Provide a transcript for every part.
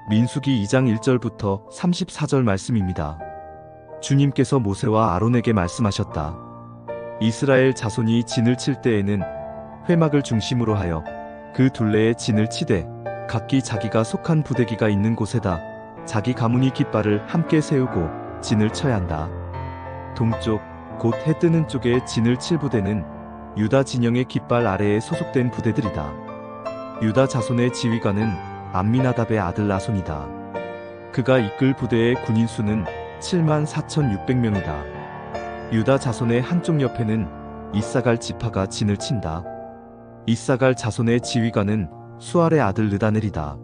민수기 2장 1절부터 34절 말씀입니다. 주님께서 모세와 아론에게 말씀하셨다. 이스라엘 자손이 진을 칠 때에는 회막을 중심으로 하여 그 둘레에 진을 치되 각기 자기가 속한 부대기가 있는 곳에다 자기 가문이 깃발을 함께 세우고 진을 쳐야 한다. 동쪽 곧 해 뜨는 쪽에 진을 칠 부대는 유다 진영의 깃발 아래에 소속된 부대들이다. 유다 자손의 지휘관은 암미나답의 아들 나손이다. 그가 이끌 부대의 군인 수는 74,600명이다. 유다 자손의 한쪽 옆에는 이사갈 지파가 진을 친다. 이사갈 자손의 지휘관은 수알의 아들 르다넬이다.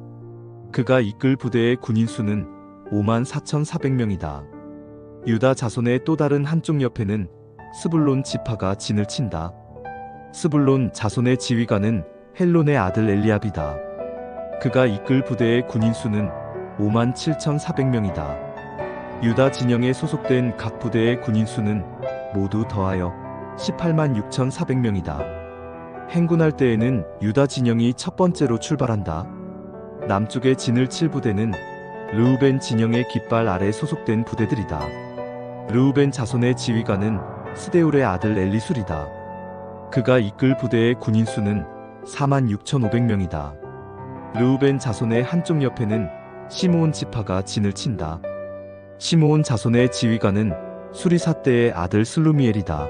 그가 이끌 부대의 군인 수는 54,400명이다. 유다 자손의 또 다른 한쪽 옆에는 스불론 지파가 진을 친다. 스불론 자손의 지휘관은 헬론의 아들 엘리압이다. 그가 이끌 부대의 군인 수는 57,400명이다. 유다 진영에 소속된 각 부대의 군인 수는 모두 더하여 186,400명이다. 행군할 때에는 유다 진영이 첫 번째로 출발한다. 남쪽의 진을 칠 부대는 르우벤 진영의 깃발 아래 소속된 부대들이다. 르우벤 자손의 지휘관은 스데울의 아들 엘리술이다. 그가 이끌 부대의 군인 수는 46,500명이다. 르우벤 자손의 한쪽 옆에는 시므온 지파가 진을 친다. 시므온 자손의 지휘관은 수리사대의 아들 슬루미엘이다.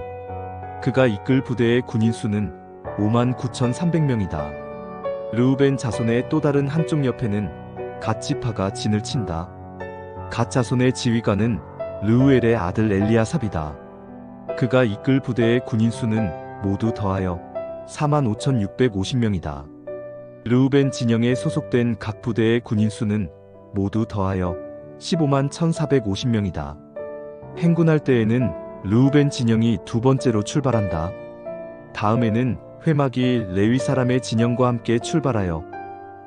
그가 이끌 부대의 군인 수는 59,300명이다. 르우벤 자손의 또 다른 한쪽 옆에는 갓 지파가 진을 친다. 갓 자손의 지휘관은 르우엘의 아들 엘리아삽이다. 그가 이끌 부대의 군인 수는 모두 더하여 45,650명이다. 르우벤 진영에 소속된 각 부대의 군인 수는 모두 더하여 151,450명이다. 행군할 때에는 르우벤 진영이 두 번째로 출발한다. 다음에는 회막이 레위 사람의 진영과 함께 출발하여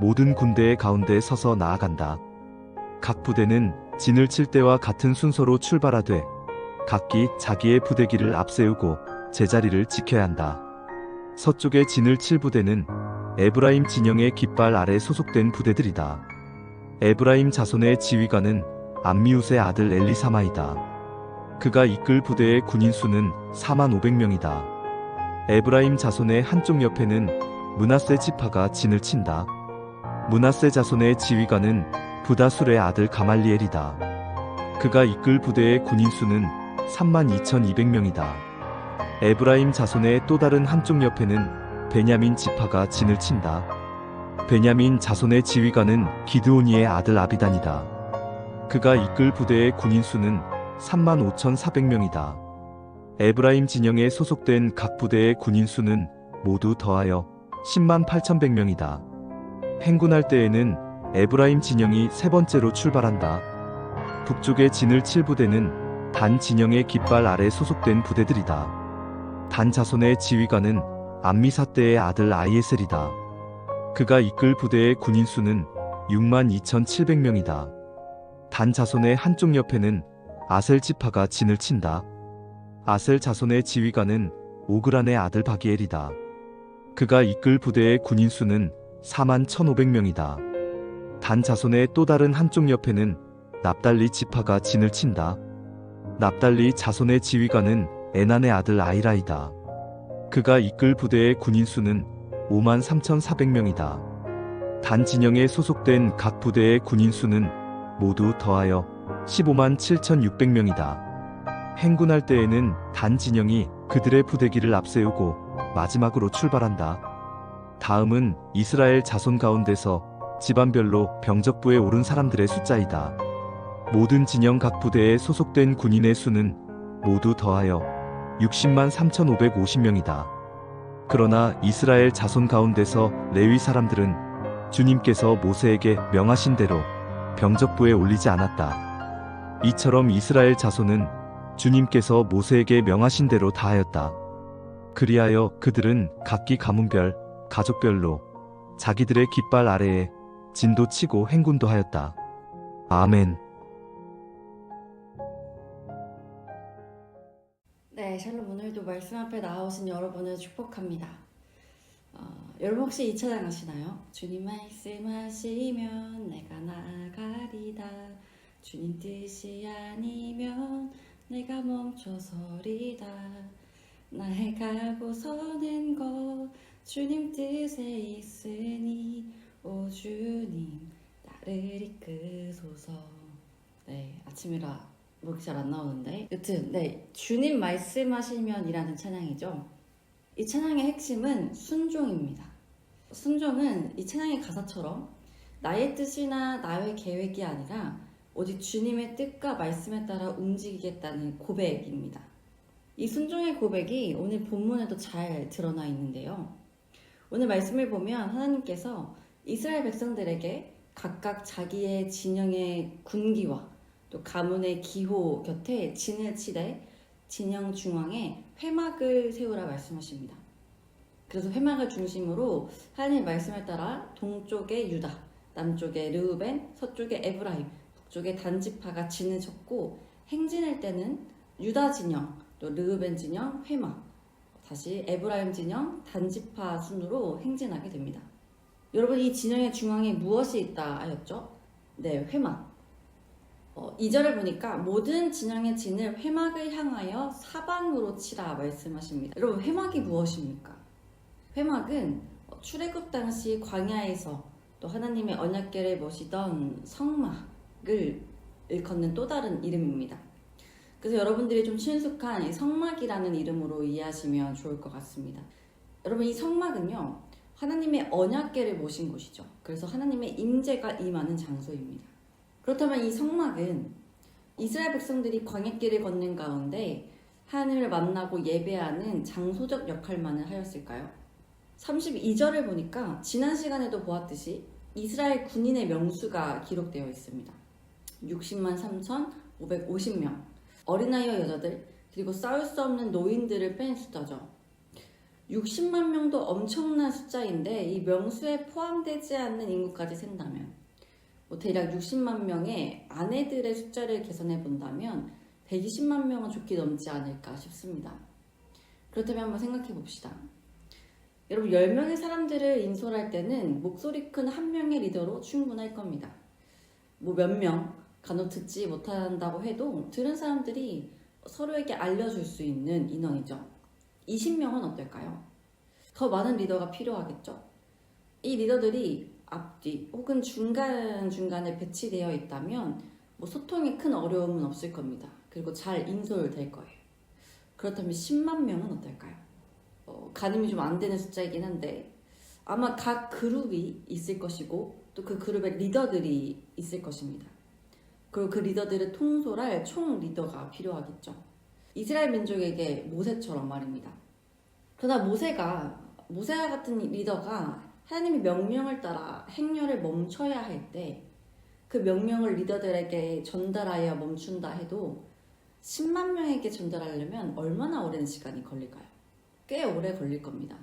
모든 군대의 가운데 서서 나아간다. 각 부대는 진을 칠 때와 같은 순서로 출발하되 각기 자기의 부대기를 앞세우고 제자리를 지켜야 한다. 서쪽의 진을 칠 부대는 에브라임 진영의 깃발 아래 소속된 부대들이다. 에브라임 자손의 지휘관은 암미웃의 아들 엘리사마이다. 그가 이끌 부대의 군인 수는 45,000명이다. 에브라임 자손의 한쪽 옆에는 므낫세 지파가 진을 친다. 므낫세 자손의 지휘관은 부다술의 아들 가말리엘이다. 그가 이끌 부대의 군인 수는 32,200명이다. 에브라임 자손의 또 다른 한쪽 옆에는 베냐민 지파가 진을 친다. 베냐민 자손의 지휘관은 기드오니의 아들 아비단이다. 그가 이끌 부대의 군인 수는 35,400명이다. 에브라임 진영에 소속된 각 부대의 군인 수는 모두 더하여 108,100명이다. 행군할 때에는 에브라임 진영이 세 번째로 출발한다. 북쪽의 진을 칠 부대는 단 진영의 깃발 아래 소속된 부대들이다. 단 자손의 지휘관은 암미사대의 아들 아이에셀이다. 그가 이끌 부대의 군인 수는 62,700명이다. 단 자손의 한쪽 옆에는 아셀 지파가 진을 친다. 아셀 자손의 지휘관은 오그란의 아들 바기엘이다. 그가 이끌 부대의 군인 수는 41,500명이다. 단 자손의 또 다른 한쪽 옆에는 납달리 지파가 진을 친다. 납달리 자손의 지휘관은 에난의 아들 아이라이다. 그가 이끌 부대의 군인 수는 53,400명이다. 단 진영에 소속된 각 부대의 군인 수는 모두 더하여 157,600명이다. 행군할 때에는 단 진영이 그들의 부대기를 앞세우고 마지막으로 출발한다. 다음은 이스라엘 자손 가운데서 집안별로 병적부에 오른 사람들의 숫자이다. 모든 진영 각 부대에 소속된 군인의 수는 모두 더하여 603,550명이다. 그러나 이스라엘 자손 가운데서 레위 사람들은 주님께서 모세에게 명하신 대로 병적부에 올리지 않았다. 이처럼 이스라엘 자손은 주님께서 모세에게 명하신 대로 다하였다. 그리하여 그들은 각기 가문별, 가족별로 자기들의 깃발 아래에 진도 치고 행군도 하였다. 아멘. 네, 샬롬 오늘도 말씀 앞에 나오신 여러분을 축복합니다. 여러분 혹시 이 찬양 아시나요? 주님 말씀하시면 내가 나아가리다. 주님 뜻이 아니면 내가 멈춰서리다. 나의 가고 서는 것 주님 뜻에 있으니 오 주님 나를 이끄소서. 네, 아침이라 목이 잘 안 나오는데 여튼 네, 주님 말씀하시면 이라는 찬양이죠. 이 찬양의 핵심은 순종입니다. 순종은 이 찬양의 가사처럼 나의 뜻이나 나의 계획이 아니라 오직 주님의 뜻과 말씀에 따라 움직이겠다는 고백입니다. 이 순종의 고백이 오늘 본문에도 잘 드러나 있는데요. 오늘 말씀을 보면 하나님께서 이스라엘 백성들에게 각각 자기의 진영의 군기와 또 가문의 기호 곁에 진을 치되 진영 중앙에 회막을 세우라 말씀하십니다. 그래서 회막을 중심으로 하나님의 말씀에 따라 동쪽에 유다, 남쪽에 르우벤, 서쪽에 에브라임, 북쪽에 단지파가 진을 쳤고 행진할 때는 유다 진영, 또 르우벤 진영, 회막, 다시 에브라임 진영, 단지파 순으로 행진하게 됩니다. 여러분 이 진영의 중앙에 무엇이 있다 하였죠? 네, 회막. 2절을 보니까 모든 진영의 진을 회막을 향하여 사방으로 치라 말씀하십니다. 여러분 회막이 무엇입니까? 회막은 출애굽 당시 광야에서 또 하나님의 언약궤를 모시던 성막을 일컫는 또 다른 이름입니다. 그래서 여러분들이 좀 친숙한 이 성막이라는 이름으로 이해하시면 좋을 것 같습니다. 여러분 이 성막은요 하나님의 언약궤를 모신 곳이죠. 그래서 하나님의 임재가 임하는 장소입니다. 그렇다면 이 성막은 이스라엘 백성들이 광야길을 걷는 가운데 하나님을 만나고 예배하는 장소적 역할만을 하였을까요? 32절을 보니까 지난 시간에도 보았듯이 이스라엘 군인의 명수가 기록되어 있습니다. 60만 3,550명, 어린아이와 여자들, 그리고 싸울 수 없는 노인들을 뺀 숫자죠. 60만 명도 엄청난 숫자인데 이 명수에 포함되지 않는 인구까지 센다면 대략 60만 명의 아내들의 숫자를 계산해 본다면 120만 명은 좋게 넘지 않을까 싶습니다. 그렇다면 한번 생각해 봅시다. 여러분 10명의 사람들을 인솔할 때는 목소리 큰 한 명의 리더로 충분할 겁니다. 몇 명 간혹 듣지 못한다고 해도 들은 사람들이 서로에게 알려줄 수 있는 인원이죠. 20명은 어떨까요? 더 많은 리더가 필요하겠죠. 이 리더들이 앞뒤 혹은 중간중간에 배치되어 있다면 소통에 큰 어려움은 없을 겁니다. 그리고 잘 인솔될 거예요. 그렇다면 10만 명은 어떨까요? 가늠이 좀 안 되는 숫자이긴 한데 아마 각 그룹이 있을 것이고 또 그 그룹의 리더들이 있을 것입니다. 그리고 그 리더들을 통솔할 총 리더가 필요하겠죠. 이스라엘 민족에게 모세처럼 말입니다. 그러나 모세와 같은 리더가 하나님의 명령을 따라 행렬을 멈춰야 할 때 그 명령을 리더들에게 전달하여 멈춘다 해도 10만 명에게 전달하려면 얼마나 오랜 시간이 걸릴까요? 꽤 오래 걸릴 겁니다.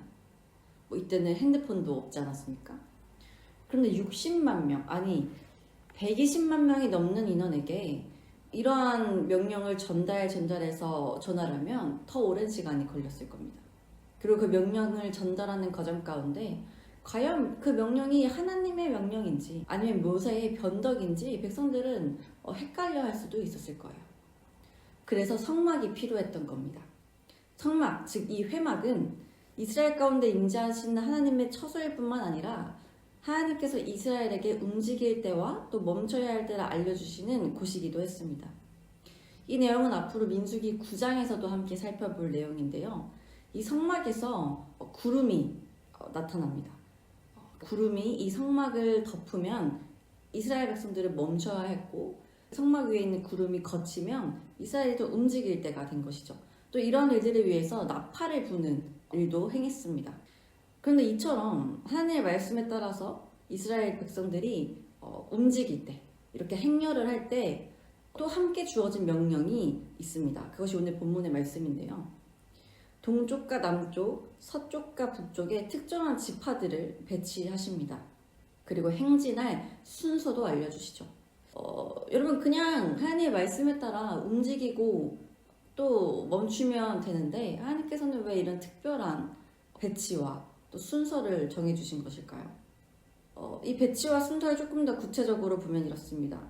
이때는 핸드폰도 없지 않았습니까? 그런데 60만 명, 아니 120만 명이 넘는 인원에게 이러한 명령을 전달해서 전하려면 더 오랜 시간이 걸렸을 겁니다. 그리고 그 명령을 전달하는 과정 가운데 과연 그 명령이 하나님의 명령인지 아니면 모세의 변덕인지 백성들은 헷갈려 할 수도 있었을 거예요. 그래서 성막이 필요했던 겁니다. 성막, 즉 이 회막은 이스라엘 가운데 임재하시는 하나님의 처소일 뿐만 아니라 하나님께서 이스라엘에게 움직일 때와 또 멈춰야 할 때를 알려주시는 곳이기도 했습니다. 이 내용은 앞으로 민수기 9장에서도 함께 살펴볼 내용인데요. 이 성막에서 구름이 나타납니다. 구름이 이 성막을 덮으면 이스라엘 백성들을 멈춰야 했고 성막 위에 있는 구름이 걷히면 이스라엘이 또 움직일 때가 된 것이죠. 또 이런 일들을 위해서 나팔을 부는 일도 행했습니다. 그런데 이처럼 하나님의 말씀에 따라서 이스라엘 백성들이 움직일 때 이렇게 행렬을 할 때 또 함께 주어진 명령이 있습니다. 그것이 오늘 본문의 말씀인데요. 동쪽과 남쪽, 서쪽과 북쪽에 특정한 지파들을 배치하십니다. 그리고 행진할 순서도 알려주시죠. 여러분 그냥 하나님의 말씀에 따라 움직이고 또 멈추면 되는데 하나님께서는 왜 이런 특별한 배치와 또 순서를 정해주신 것일까요? 이 배치와 순서를 조금 더 구체적으로 보면 이렇습니다.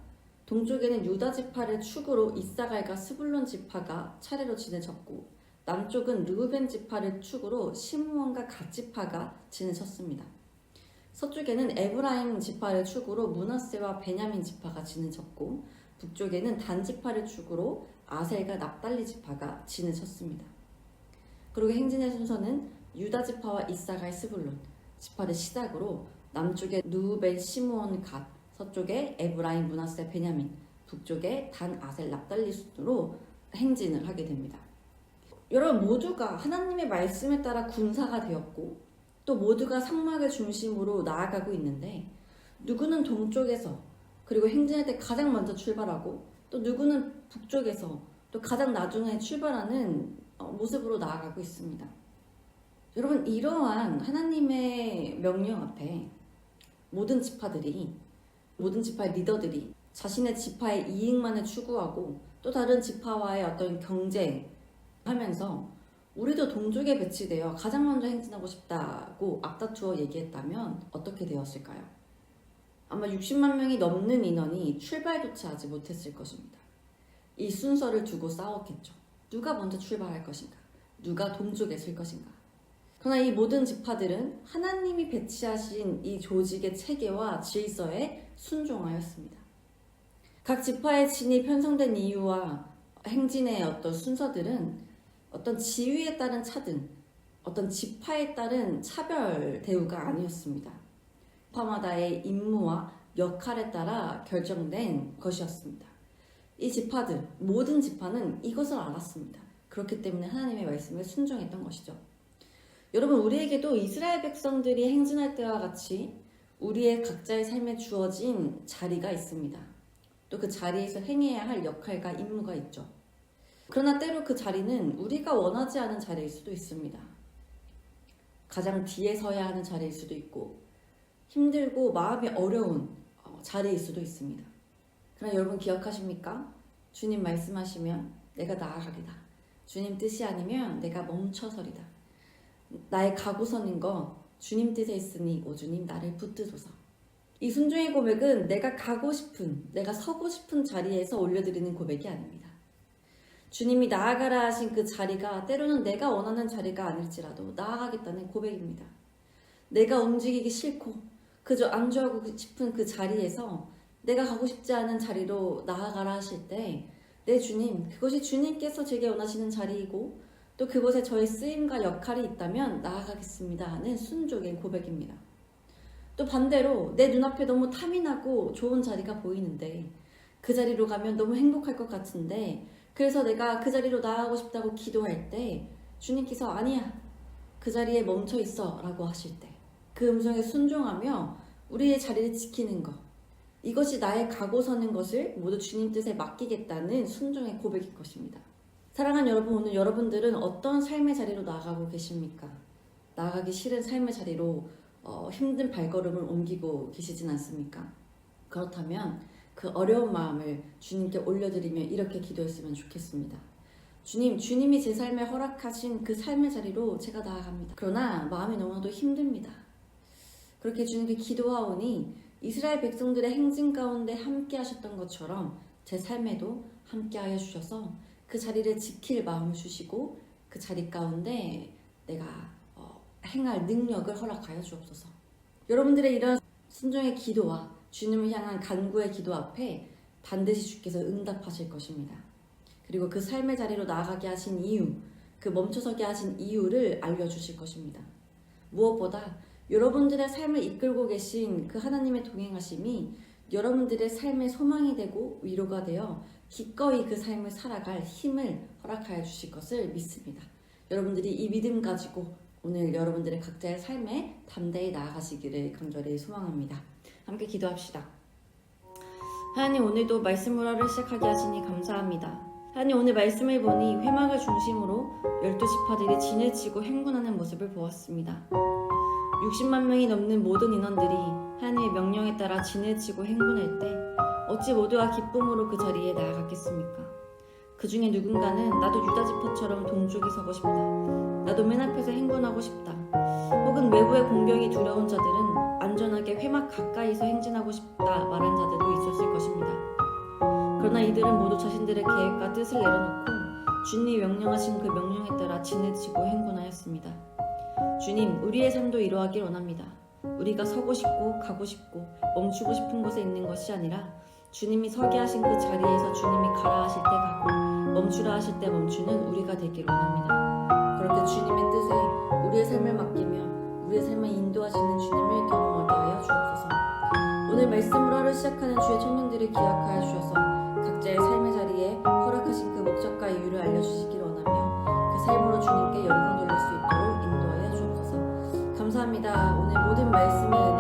동쪽에는 유다 지파를 축으로 이사갈과 스불론 지파가 차례로 진을 쳤고, 남쪽은 르우벤 지파를 축으로 시므온과 갓 지파가 진을 쳤습니다. 서쪽에는 에브라임 지파를 축으로 므낫세와 베냐민 지파가 진을 쳤고, 북쪽에는 단 지파를 축으로 아셀과 납달리 지파가 진을 쳤습니다. 그리고 행진의 순서는 유다 지파와 이사갈 스불론 지파를 시작으로 남쪽에 르우벤 시므온 갓, 서쪽에 에브라임 므낫세 베냐민, 북쪽에 단 아셀 납달리 순으로 행진을 하게 됩니다. 여러분 모두가 하나님의 말씀에 따라 군사가 되었고 또 모두가 상막을 중심으로 나아가고 있는데, 누구는 동쪽에서 그리고 행진할 때 가장 먼저 출발하고 또 누구는 북쪽에서 또 가장 나중에 출발하는 모습으로 나아가고 있습니다. 여러분 이러한 하나님의 명령 앞에 모든 지파의 리더들이 자신의 지파의 이익만을 추구하고 또 다른 지파와의 어떤 경쟁하면서 우리도 동쪽에 배치되어 가장 먼저 행진하고 싶다고 앞다투어 얘기했다면 어떻게 되었을까요? 아마 60만 명이 넘는 인원이 출발조차 하지 못했을 것입니다. 이 순서를 두고 싸웠겠죠. 누가 먼저 출발할 것인가? 누가 동쪽에 설 것인가? 그러나 이 모든 지파들은 하나님이 배치하신 이 조직의 체계와 질서에 순종하였습니다. 각 지파의 진이 편성된 이유와 행진의 어떤 순서들은 어떤 지위에 따른 차등, 어떤 지파에 따른 차별 대우가 아니었습니다. 지파마다의 임무와 역할에 따라 결정된 것이었습니다. 이 지파들, 모든 지파는 이것을 알았습니다. 그렇기 때문에 하나님의 말씀에 순종했던 것이죠. 여러분 우리에게도 이스라엘 백성들이 행진할 때와 같이 우리의 각자의 삶에 주어진 자리가 있습니다. 또 그 자리에서 행해야 할 역할과 임무가 있죠. 그러나 때로 그 자리는 우리가 원하지 않은 자리일 수도 있습니다. 가장 뒤에 서야 하는 자리일 수도 있고 힘들고 마음이 어려운 자리일 수도 있습니다. 그러나 여러분 기억하십니까? 주님 말씀하시면 내가 나아가리다. 주님 뜻이 아니면 내가 멈춰서리다. 나의 가고서는 거 주님 뜻에 있으니 오 주님 나를 붙드소서. 이 순종의 고백은 내가 가고 싶은, 내가 서고 싶은 자리에서 올려드리는 고백이 아닙니다. 주님이 나아가라 하신 그 자리가 때로는 내가 원하는 자리가 아닐지라도 나아가겠다는 고백입니다. 내가 움직이기 싫고 그저 안주하고 싶은 그 자리에서 내가 가고 싶지 않은 자리로 나아가라 하실 때, 내 주님, 그것이 주님께서 제게 원하시는 자리이고 또 그곳에 저의 쓰임과 역할이 있다면 나아가겠습니다 하는 순종의 고백입니다. 또 반대로 내 눈앞에 너무 탐이 나고 좋은 자리가 보이는데 그 자리로 가면 너무 행복할 것 같은데, 그래서 내가 그 자리로 나아가고 싶다고 기도할 때 주님께서 아니야, 그 자리에 멈춰 있어 라고 하실 때 그 음성에 순종하며 우리의 자리를 지키는 것, 이것이 나의 가고 서는 것을 모두 주님 뜻에 맡기겠다는 순종의 고백일 것입니다. 사랑하는 여러분, 오늘 여러분들은 어떤 삶의 자리로 나아가고 계십니까? 나아가기 싫은 삶의 자리로 힘든 발걸음을 옮기고 계시진 않습니까? 그렇다면 그 어려운 마음을 주님께 올려드리며 이렇게 기도했으면 좋겠습니다. 주님, 주님이 제 삶에 허락하신 그 삶의 자리로 제가 나아갑니다. 그러나 마음이 너무나도 힘듭니다. 그렇게 주님께 기도하오니 이스라엘 백성들의 행진 가운데 함께 하셨던 것처럼 제 삶에도 함께 하여 주셔서 그 자리를 지킬 마음을 주시고 그 자리 가운데 내가 행할 능력을 허락하여 주옵소서. 여러분들의 이런 순종의 기도와 주님을 향한 간구의 기도 앞에 반드시 주께서 응답하실 것입니다. 그리고 그 삶의 자리로 나아가게 하신 이유, 그 멈춰서게 하신 이유를 알려주실 것입니다. 무엇보다 여러분들의 삶을 이끌고 계신 그 하나님의 동행하심이 여러분들의 삶의 소망이 되고 위로가 되어 기꺼이 그 삶을 살아갈 힘을 허락하여 주실 것을 믿습니다. 여러분들이 이 믿음 가지고 오늘 여러분들의 각자의 삶에 담대히 나아가시기를 간절히 소망합니다. 함께 기도합시다. 하나님, 오늘도 말씀으로를 시작하게 하시니 감사합니다. 하나님, 오늘 말씀을 보니 회막을 중심으로 12지파들이 진을 치고 행군하는 모습을 보았습니다. 60만 명이 넘는 모든 인원들이 하나님의 명령에 따라 진을 치고 행군할 때 어찌 모두가 기쁨으로 그 자리에 나아갔겠습니까? 그 중에 누군가는 나도 유다지파처럼 동쪽에 서고 싶다. 나도 맨 앞에서 행군하고 싶다. 혹은 혹은 외부의 공격이 두려운 자들은 안전하게 회막 가까이서 행진하고 싶다 말한 자들도 있었을 것입니다. 그러나 이들은 모두 자신들의 계획과 뜻을 내려놓고 주님이 명령하신 그 명령에 따라 진을 치고 행군하였습니다. 주님, 우리의 삶도 이러하길 원합니다. 우리가 서고 싶고 가고 싶고 멈추고 싶은 곳에 있는 것이 아니라 주님이 서게 하신 그 자리에서 주님이 가라 하실 때 가고 멈추라 하실 때 멈추는 우리가 되길 원합니다. 그렇게 주님의 뜻에 우리의 삶을 맡기며 우리의 삶을 인도하시는 주님을 경험하게 하여 주옵소서. 오늘 말씀으로 하루 시작하는 주의 청년들을 기억하여 주셔서 각자의 삶의 자리에 허락하신 그 목적과 이유를 알려주시길 원하며 그 삶으로 주님께 영광 돌릴 수 있도록 인도하여 주옵소서. 감사합니다. 오늘 모든 말씀을